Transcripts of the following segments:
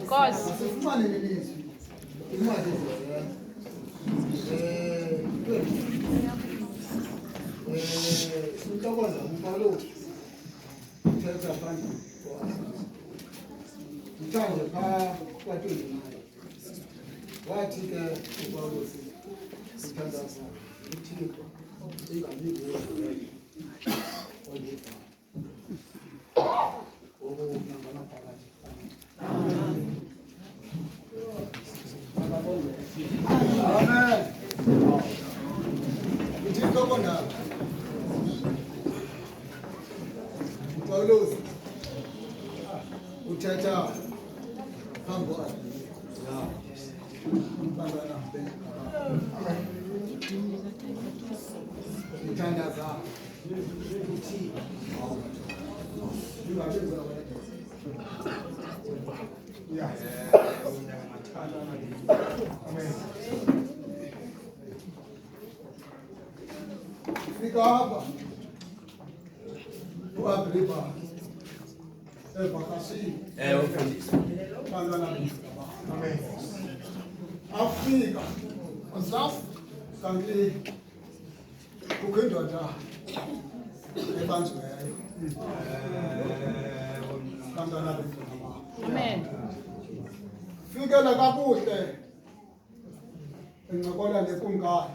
Cause Amen. Paulos, uthatha phambi kwakhe uthandaza uthi fika hapa uagripa evakashini bantwana amen afika usafu kanti kukho indoda ebanjiweyo bantwana amen. fikela kakuhle encokola nekumkani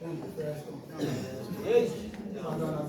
engufeso bantwana